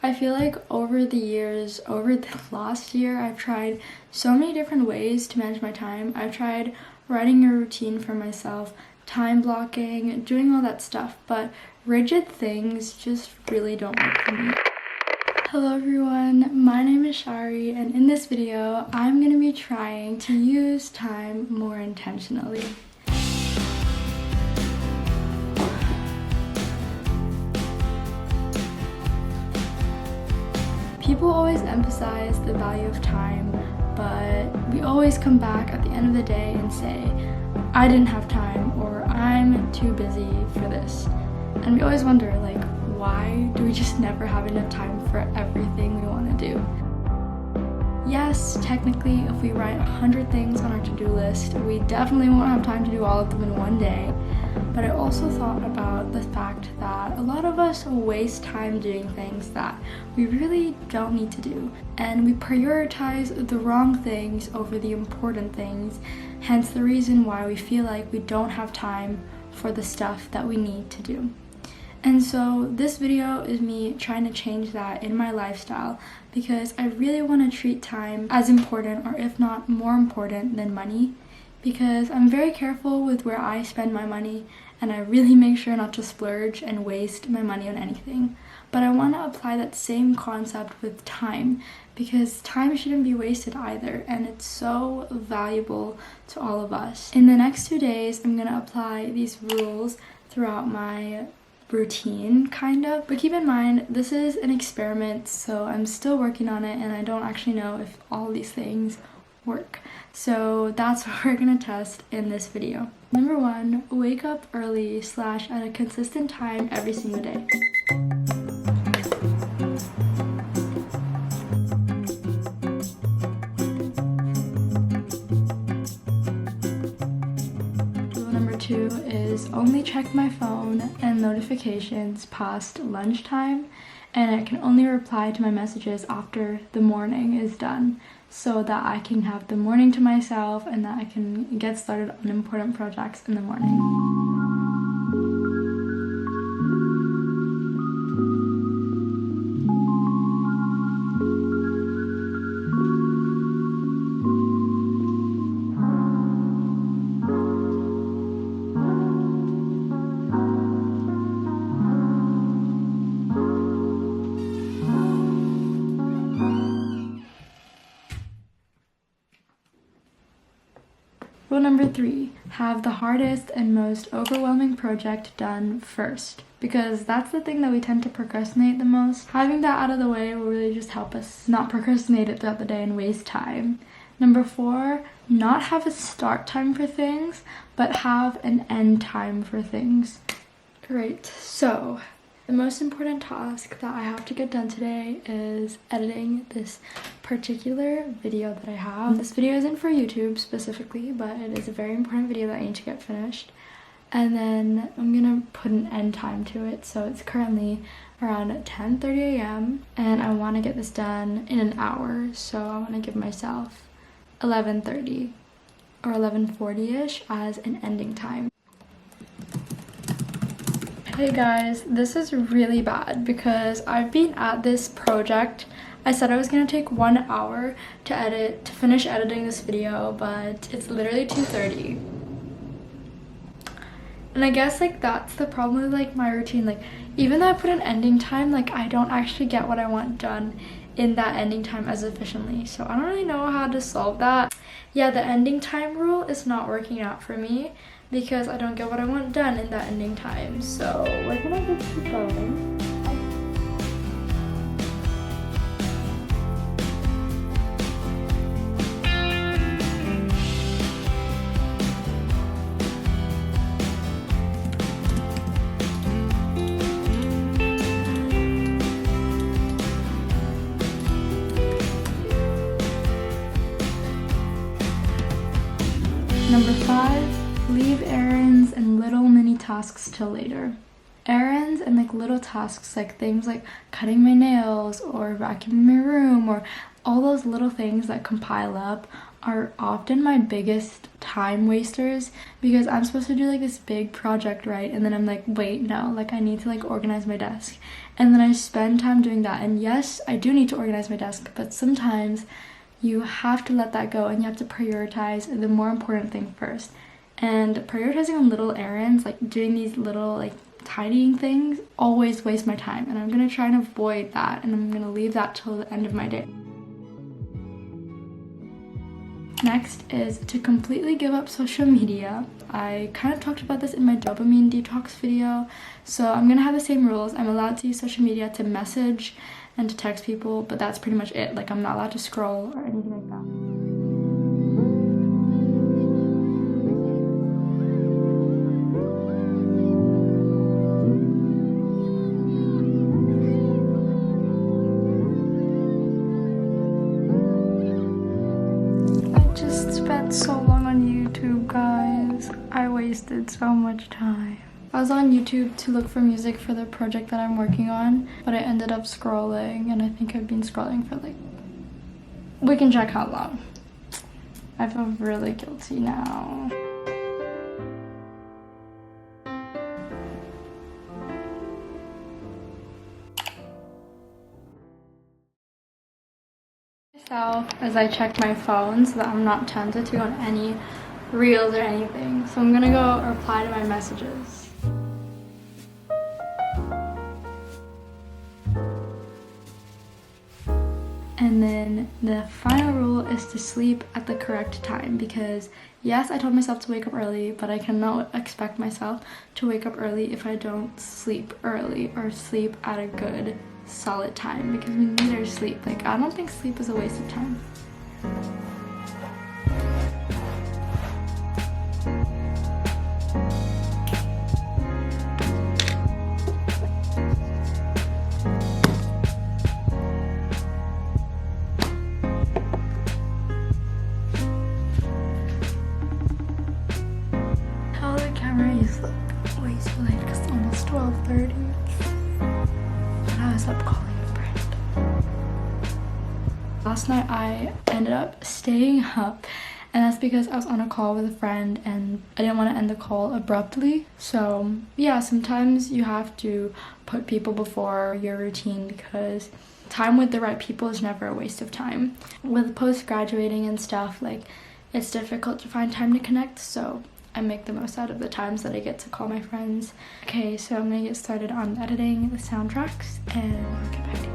I feel like over the last year, I've tried so many different ways to manage my time. I've tried writing a routine for myself, time blocking, doing all that stuff, but rigid things just really don't work for me. Hello everyone, my name is Sharie, and in this video, I'm going to be trying to use time more intentionally. People always emphasize the value of time, but we always come back at the end of the day and say, I didn't have time, or I'm too busy for this. And we always wonder, like, why do we just never have enough time for everything we want to do? Yes, technically, if we write 100 things on our to-do list, we definitely won't have time to do all of them in one day. But I also thought about the fact that a lot of us waste time doing things that we really don't need to do. And we prioritize the wrong things over the important things, hence the reason why we feel like we don't have time for the stuff that we need to do. And so this video is me trying to change that in my lifestyle because I really want to treat time as important, or if not more important than money, because I'm very careful with where I spend my money and I really make sure not to splurge and waste my money on anything. But I want to apply that same concept with time because time shouldn't be wasted either, and it's so valuable to all of us. In the next 2 days, I'm going to apply these rules throughout my routine, kind of, but keep in mind this is an experiment, so I'm still working on it and I don't actually know if all these things work. So that's what we're gonna test in this video. Number 1, wake up early / at a consistent time every single day. Number 2 is only check my phone and notifications past lunchtime, and I can only reply to my messages after the morning is done so that I can have the morning to myself and that I can get started on important projects in the morning. Rule number 3, have the hardest and most overwhelming project done first, because that's the thing that we tend to procrastinate the most. Having that out of the way will really just help us not procrastinate it throughout the day and waste time. Number 4, not have a start time for things, but have an end time for things. Great, so the most important task that I have to get done today is editing this particular video that I have. This video isn't for YouTube specifically, but it is a very important video that I need to get finished. And then I'm gonna put an end time to it. So it's currently around 10:30 a.m. and I want to get this done in an hour. So I want to give myself 11:30 or 11:40ish as an ending time. Hey guys, this is really bad because I've been at this project. I said I was gonna take 1 hour to finish editing this video, but it's literally 2:30. And I guess like that's the problem with like my routine. Like even though I put an ending time, like I don't actually get what I want done in that ending time as efficiently. So I don't really know how to solve that. Yeah, the ending time rule is not working out for me because I don't get what I want done in that ending time. So we're gonna just keep going. Number 5, leave errands and little mini tasks till later. Errands and like little tasks, like things like cutting my nails or vacuuming my room or all those little things that compile up, are often my biggest time wasters because I'm supposed to do like this big project, right? And then I'm like, wait, no, like I need to like organize my desk. and then I spend time doing that. And yes, I do need to organize my desk, but sometimes you have to let that go and you have to prioritize the more important thing first. And prioritizing on little errands, like doing these little like tidying things, always waste my time, and I'm gonna try and avoid that, and I'm gonna leave that till the end of my day. Next is to completely give up social media. I kind of talked about this in my dopamine detox video, so I'm gonna have the same rules. I'm allowed to use social media to message and to text people, but that's pretty much it. Like, I'm not allowed to scroll or anything like that. So long on YouTube, guys. I wasted so much time. I was on YouTube to look for music for the project that I'm working on, but I ended up scrolling, and I think I've been scrolling for like, we can check how long. I feel really guilty now. As I check my phone so that I'm not tempted to go on any reels or anything. So I'm gonna go reply to my messages. And then the final rule is to sleep at the correct time, because yes, I told myself to wake up early, but I cannot expect myself to wake up early if I don't sleep early or sleep at a good solid time, because we need our sleep. Like, I don't think sleep is a waste of time. How the camera is look way too late because it's almost 12:30. Up calling a friend. Last night I ended up staying up, and that's because I was on a call with a friend and I didn't want to end the call abruptly. So yeah, sometimes you have to put people before your routine, because time with the right people is never a waste of time. With post-graduating and stuff, like, it's difficult to find time to connect, so I make the most out of the times that I get to call my friends. Okay, so I'm gonna get started on editing the soundtracks, and I'll get back to you.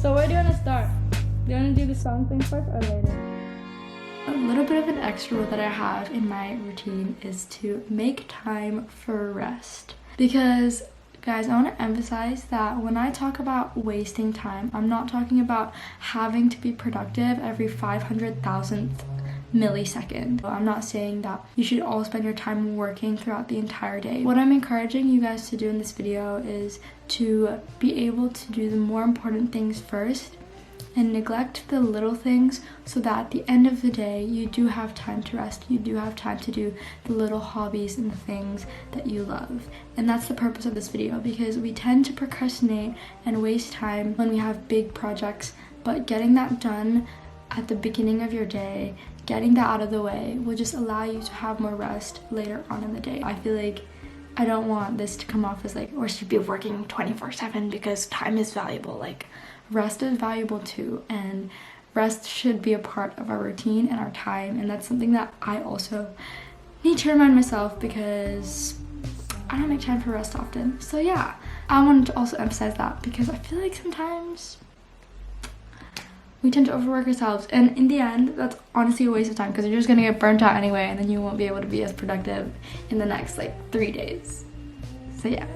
So where do you want to start? Do you want to do the song thing first or later? A little bit of an extra rule that I have in my routine is to make time for rest. Because, guys, I want to emphasize that when I talk about wasting time, I'm not talking about having to be productive every 500,000th millisecond. I'm not saying that you should all spend your time working throughout the entire day. What I'm encouraging you guys to do in this video is to be able to do the more important things first and neglect the little things, so that at the end of the day you do have time to rest, you do have time to do the little hobbies and the things that you love. And that's the purpose of this video, because we tend to procrastinate and waste time when we have big projects, but getting that done at the beginning of your day, getting that out of the way, will just allow you to have more rest later on in the day. I feel like I don't want this to come off as like, or should be working 24/7, because time is valuable. Like, rest is valuable too, and rest should be a part of our routine and our time, and that's something that I also need to remind myself, because I don't make time for rest often. So yeah, I wanted to also emphasize that, because I feel like sometimes we tend to overwork ourselves, and in the end that's honestly a waste of time, because you're just gonna get burnt out anyway, and then you won't be able to be as productive in the next like 3 days. So yeah.